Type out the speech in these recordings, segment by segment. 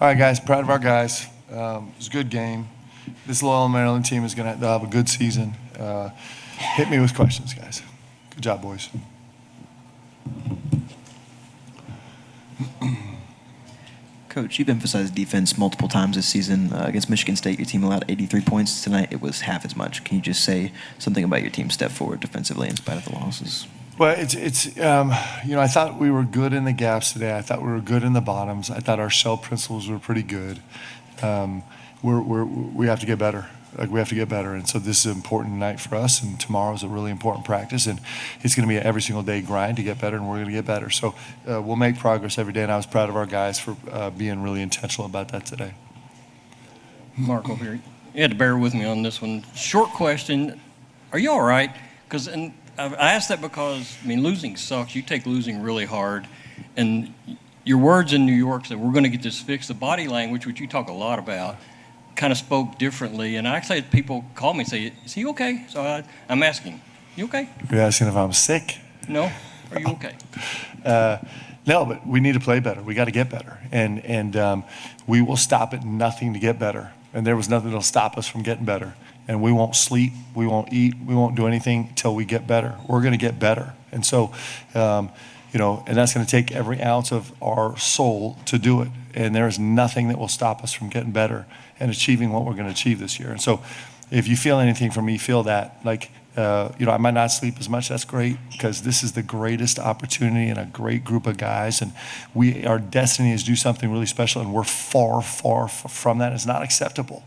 All right, guys, proud of our guys. It was a good game. This Loyola Maryland team is going to have a good season. Hit me with questions, guys. Good job, boys. Coach, you've emphasized defense multiple times this season. Against Michigan State, your team allowed 83 points. Tonight, it was half as much. Can you just say something about your team's step forward defensively in spite of the losses? Well, I thought we were good in the gaps today. I thought we were good in the bottoms. I thought our shell principles were pretty good. We have to get better. We have to get better. And so this is an important night for us, and tomorrow is a really important practice, and it's going to be an every single day grind to get better, and we're going to get better. So we'll make progress every day, and I was proud of our guys for being really intentional about that today. Mark over here. You had to bear with me on this one. Short question. Are you all right? Because I asked that because, losing sucks. You take losing really hard. And your words in New York said, we're going to get this fixed. The body language, which you talk a lot about, kind of spoke differently. And I actually had people call me and say, is he okay? So I'm asking, you okay? You're asking if I'm sick? No. Are you okay? No, but we need to play better. We got to get better. And we will stop at nothing to get better. And there was nothing that'll stop us from getting better. And we won't sleep, we won't eat, we won't do anything until we get better. We're going to get better. And so, and that's going to take every ounce of our soul to do it. And there is nothing that will stop us from getting better and achieving what we're going to achieve this year. And so if you feel anything from me, feel that. I might not sleep as much. That's great, because this is the greatest opportunity and a great group of guys. And our destiny is to do something really special, and we're far, far from that. It's not acceptable.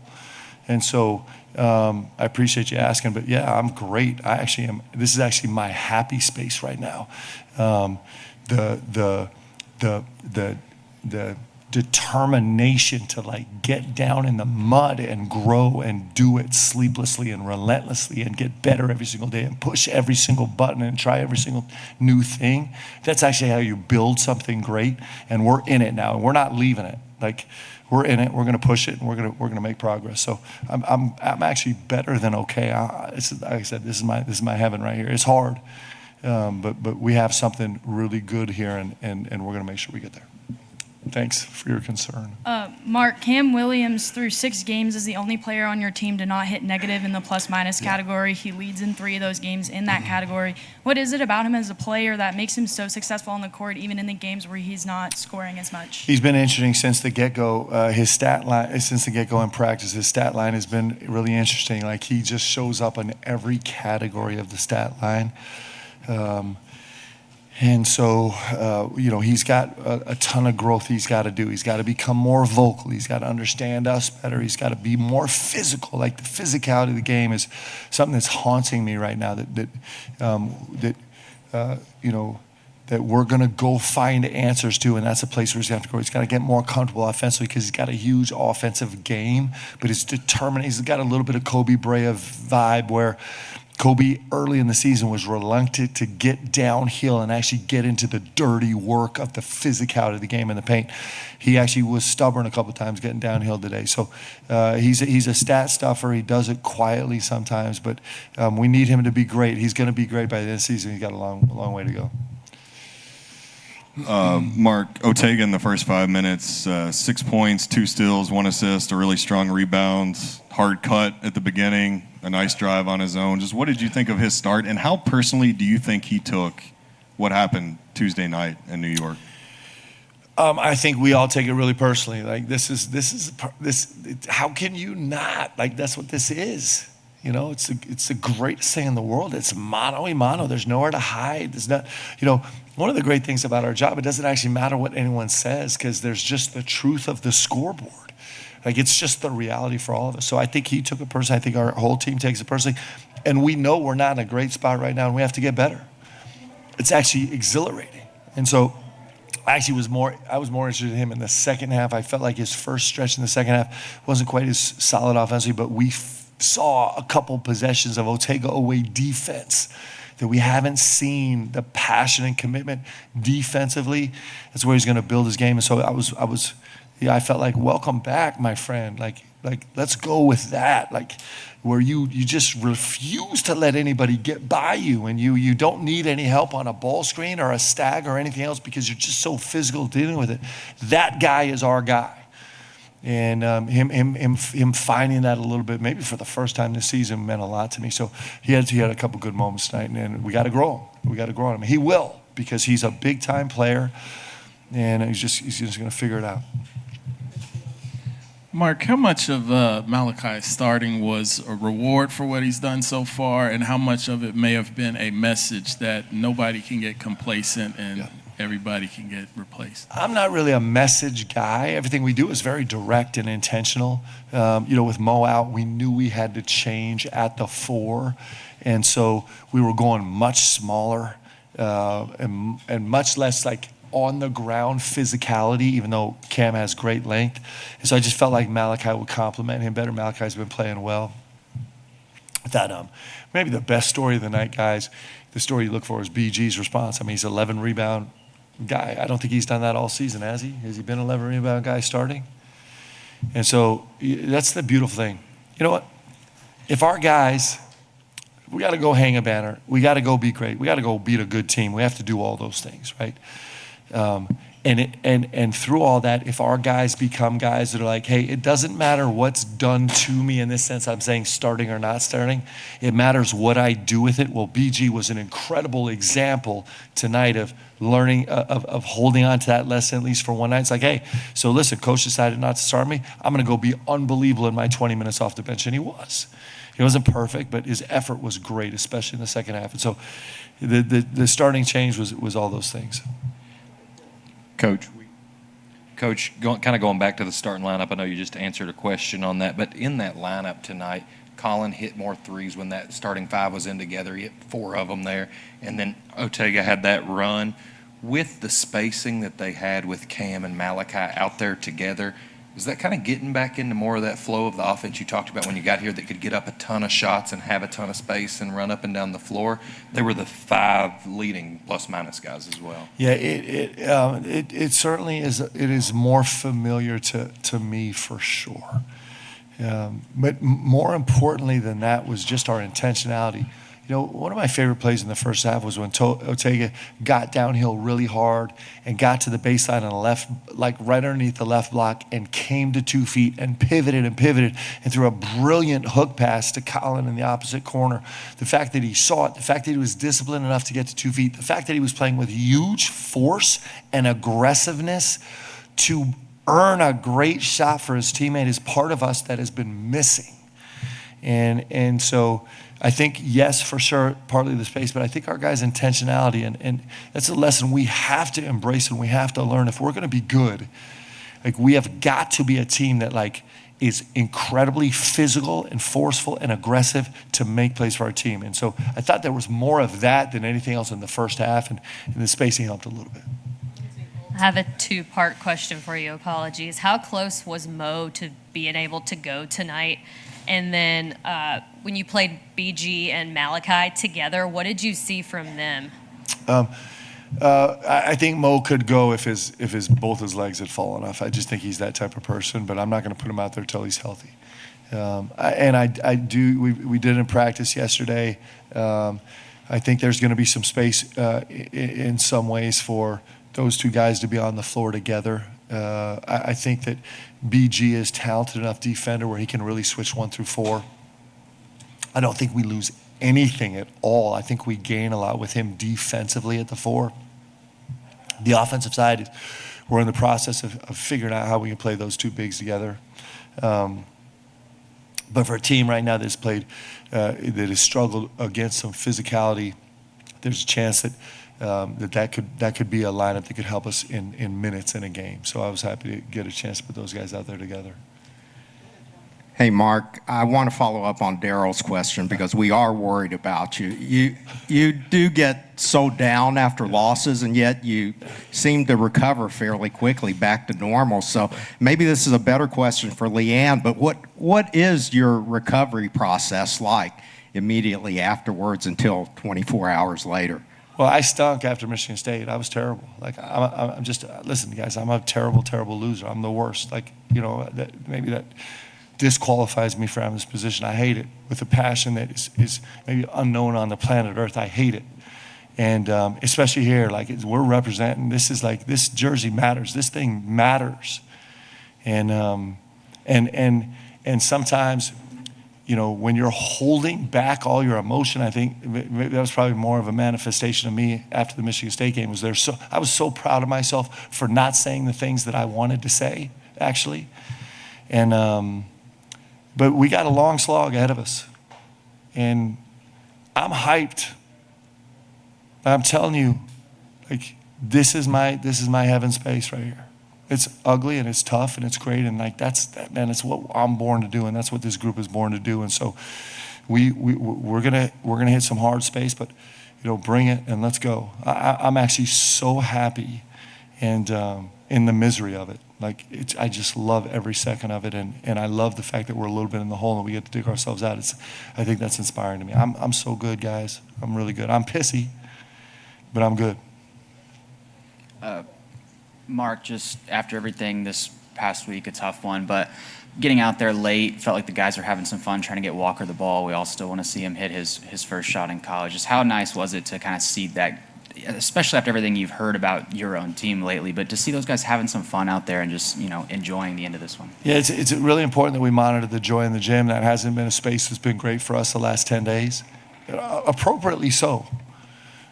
And so I appreciate you asking, but yeah, I'm great. I actually am. This is actually my happy space right now. The determination to get down in the mud and grow and do it sleeplessly and relentlessly and get better every single day and push every single button and try every single new thing. That's actually how you build something great. And we're in it now, and we're not leaving it. We're in it. We're going to push it, and we're going to make progress. So I'm actually better than okay. Like I said, this is my heaven right here. It's hard, but we have something really good here, and we're going to make sure we get there. Thanks for your concern. Mark, Cam Williams through 6 games is the only player on your team to not hit negative in the plus-minus category. He leads in 3 of those games in that category. What is it about him as a player that makes him so successful on the court, even in the games where he's not scoring as much? He's been interesting since the get-go. His stat line, since the get-go in practice, his stat line has been really interesting. He just shows up in every category of the stat line. And so, he's got a ton of growth he's got to do. He's got to become more vocal. He's got to understand us better. He's got to be more physical. The physicality of the game is something that's haunting me right now, that we're going to go find answers to, and that's a place where he's going to have to go. He's got to get more comfortable offensively because he's got a huge offensive game, but he's determined. He's got a little bit of Kobe Bryant vibe where Kobe early in the season was reluctant to get downhill and actually get into the dirty work of the physicality of the game in the paint. He actually was stubborn a couple of times getting downhill today. So he's a stat stuffer. He does it quietly sometimes, but we need him to be great. He's going to be great by the end of the season. He's got a long way to go. Mark, Ortega in the first 5 minutes, 6 points, 2 steals, 1 assist, a really strong rebound, hard cut at the beginning, a nice drive on his own. Just what did you think of his start, and how personally do you think he took what happened Tuesday night in New York? I think we all take it really personally. How can you not? That's what this is. It's the greatest thing in the world. It's mano a mano. There's nowhere to hide. There's not, one of the great things about our job, it doesn't actually matter what anyone says because there's just the truth of the scoreboard. It's just the reality for all of us. So I think he took it personally. I think our whole team takes it personally. And we know we're not in a great spot right now, and we have to get better. It's actually exhilarating. And so I was more interested in him in the second half. I felt like his first stretch in the second half wasn't quite as solid offensively, but we saw a couple possessions of Ortega away defense that we haven't seen, the passion and commitment defensively. That's where he's going to build his game. And so I felt like, welcome back, my friend. Let's go with that. Where you just refuse to let anybody get by you, and you don't need any help on a ball screen or a stag or anything else because you're just so physical dealing with it. That guy is our guy. And him finding that a little bit, maybe for the first time this season, meant a lot to me. So he had a couple good moments tonight, and we got to grow him. We got to grow him. He will, because he's a big time player, and he's just going to figure it out. Mark, how much of Malachi starting was a reward for what he's done so far, and how much of it may have been a message that nobody can get complacent and everybody can get replaced? I'm not really a message guy. Everything we do is very direct and intentional. With Mo out, we knew we had to change at the 4, and so we were going much smaller and much less like on the ground physicality, even though Cam has great length. And so I just felt like Malachi would complement him better. Malachi's been playing well. I thought maybe the best story of the night, guys, the story you look for is BG's response. I mean, he's an 11 rebound guy. I don't think he's done that all season, has he? Has he been an 11 rebound guy starting? And so that's the beautiful thing. You know what? If our guys, we got to go hang a banner. We got to go be great. We got to go beat a good team. We have to do all those things, right? And through all that, if our guys become guys that are like, hey, it doesn't matter what's done to me in this sense, I'm saying starting or not starting, it matters what I do with it. Well, BG was an incredible example tonight of learning, of holding on to that lesson, at least for one night. It's like, hey, so listen, coach decided not to start me. I'm going to go be unbelievable in my 20 minutes off the bench. And he was. He wasn't perfect, but his effort was great, especially in the second half. And so the starting change was all those things. Coach, kind of going back to the starting lineup, I know you just answered a question on that, but in that lineup tonight, Colin hit more threes when that starting 5 was in together. He hit 4 of them there, and then Otega had that run. With the spacing that they had with Cam and Malachi out there together, is that kind of getting back into more of that flow of the offense you talked about when you got here that could get up a ton of shots and have a ton of space and run up and down the floor? They were the 5 leading plus-minus guys as well. Yeah, it certainly is. It is more familiar to me for sure. But more importantly than that was just our intentionality. You know, one of my favorite plays in the first half was when Otega got downhill really hard and got to the baseline on the left, like right underneath the left block, and came to 2 feet and pivoted and threw a brilliant hook pass to Colin in the opposite corner. The fact that he saw it, the fact that he was disciplined enough to get to 2 feet, the fact that he was playing with huge force and aggressiveness to earn a great shot for his teammate is part of us that has been missing. And so I think, yes, for sure, partly the space, but I think our guys' intentionality, and that's a lesson we have to embrace and we have to learn. If we're going to be good, like, we have got to be a team that, like, is incredibly physical and forceful and aggressive to make plays for our team. And so I thought there was more of that than anything else in the first half, and the spacing helped a little bit. I have a 2-part question for you. Apologies. How close was Mo to being able to go tonight? And then when you played BG and Malachi together, what did you see from them? I think Mo could go if both his legs had fallen off. I just think he's that type of person, but I'm not going to put him out there till he's healthy. We did in practice yesterday. I think there's going to be some space in some ways for those 2 guys to be on the floor together. I think that BG is talented enough defender where he can really switch 1 through 4. I don't think we lose anything at all. I think we gain a lot with him defensively at the 4. The offensive side, we're in the process of figuring out how we can play those 2 bigs together. But for a team right now that's played, that has struggled against some physicality, there's a chance that that could be a lineup that could help us in minutes in a game. So I was happy to get a chance to put those guys out there together. Hey, Mark, I want to follow up on Daryl's question because we are worried about you. You do get so down after losses, and yet you seem to recover fairly quickly back to normal. So maybe this is a better question for Leanne, but what is your recovery process like immediately afterwards until 24 hours later? Well, I stunk after Michigan State. I was terrible. Like, I'm just, listen, guys, I'm a terrible, terrible loser. I'm the worst. Like, you know, maybe that disqualifies me from this position. I hate it with a passion that is maybe unknown on the planet Earth. I hate it. And especially here, like, we're representing, this is like, this jersey matters. This thing matters. And And sometimes, when you're holding back all your emotion, I think that was probably more of a manifestation of me after the Michigan State game. I was so proud of myself for not saying the things that I wanted to say, actually. And but we got a long slog ahead of us, and I'm hyped. I'm telling you, like this is my heaven space right here. It's ugly and it's tough and it's great, and like man, it's what I'm born to do, and that's what this group is born to do. And so we're gonna hit some hard space, but bring it and let's go. I'm actually so happy, and in the misery of it, like I just love every second of it, and I love the fact that we're a little bit in the hole and we get to dig ourselves out. I think that's inspiring to me. I'm so good, guys. I'm really good. I'm pissy, but I'm good. Mark, just after everything this past week, a tough one, but getting out there late, felt like the guys were having some fun trying to get Walker the ball. We all still want to see him hit his first shot in college. Just how nice was it to kind of see that, especially after everything you've heard about your own team lately, but to see those guys having some fun out there and just, enjoying the end of this one? Yeah, it's really important that we monitor the joy in the gym. That hasn't been a space that's been great for us the last 10 days. Appropriately so.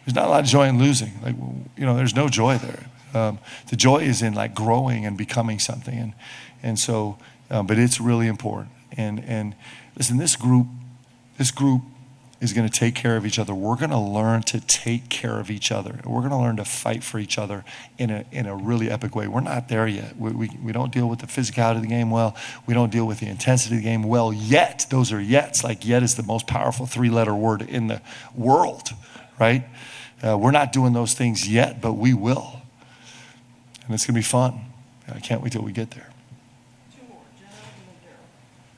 There's not a lot of joy in losing. Like, there's no joy there. The joy is in like growing and becoming something, and so, but it's really important. And listen, this group is going to take care of each other. We're going to learn to take care of each other. We're going to learn to fight for each other in a really epic way. We're not there yet. We don't deal with the physicality of the game well. We don't deal with the intensity of the game well yet. Those are yets. Like yet is the most powerful 3-letter word in the world, right? We're not doing those things yet, but we will. And it's going to be fun. I can't wait till we get there.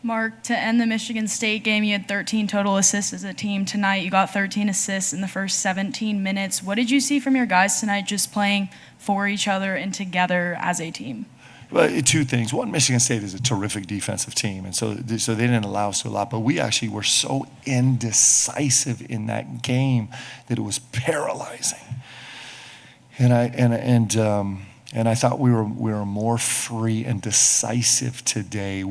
Mark, to end the Michigan State game, you had 13 total assists as a team tonight. You got 13 assists in the first 17 minutes. What did you see from your guys tonight just playing for each other and together as a team? Well, two things. One, Michigan State is a terrific defensive team, and so they didn't allow us to a lot. But we actually were so indecisive in that game that it was paralyzing. And I thought we were more free and decisive today.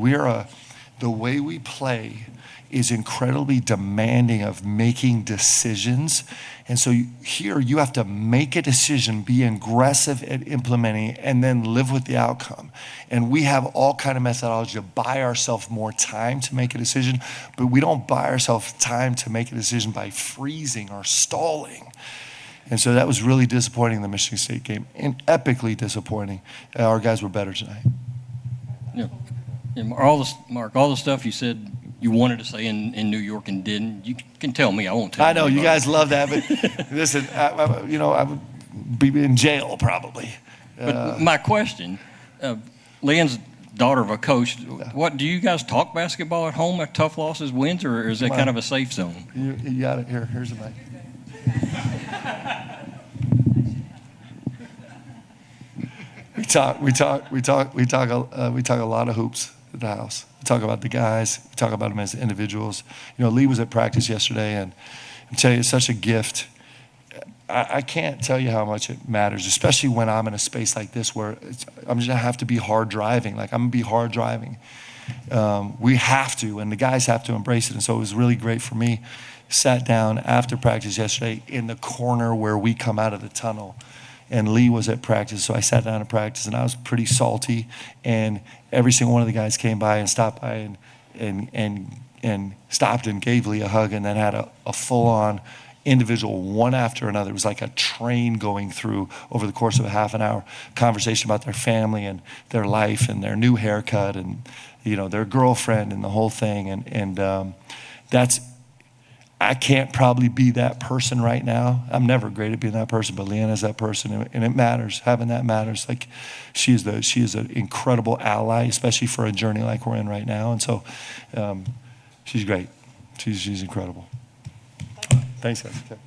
The way we play is incredibly demanding of making decisions. And so here you have to make a decision, be aggressive at implementing it, and then live with the outcome. And we have all kind of methodology to buy ourselves more time to make a decision, but we don't buy ourselves time to make a decision by freezing or stalling. And so that was really disappointing in the Michigan State game, and epically disappointing. Our guys were better tonight. Yeah. Mark, all the stuff you said you wanted to say in New York and didn't, you can tell me. I won't tell you. I know, you guys love that, but listen, I would be in jail probably. But my question, Leanne's daughter of a coach, what do you guys talk basketball at home at tough losses, wins, or is that kind of a safe zone? You got it. Here's the mic. We talk a lot of hoops at the house. We talk about the guys. We talk about them as individuals. Lee was at practice yesterday, and I tell you, it's such a gift. I can't tell you how much it matters, especially when I'm in a space like this where I'm just gonna have to be hard driving. Like I'm gonna be hard driving. We have to, and the guys have to embrace it. And so it was really great for me. Sat down after practice yesterday in the corner where we come out of the tunnel, and Lee was at practice, so I sat down at practice, and I was pretty salty, and every single one of the guys came by and stopped by and stopped and gave Lee a hug, and then had a full-on individual, one after another. It was like a train going through over the course of a half an hour conversation about their family and their life and their new haircut and their girlfriend and the whole thing, and that's. I can't probably be that person right now. I'm never great at being that person, but Leanna's that person, and it matters. Having that matters. Like she is an incredible ally, especially for a journey like we're in right now. And so she's great. She's incredible. Thanks, guys. Okay.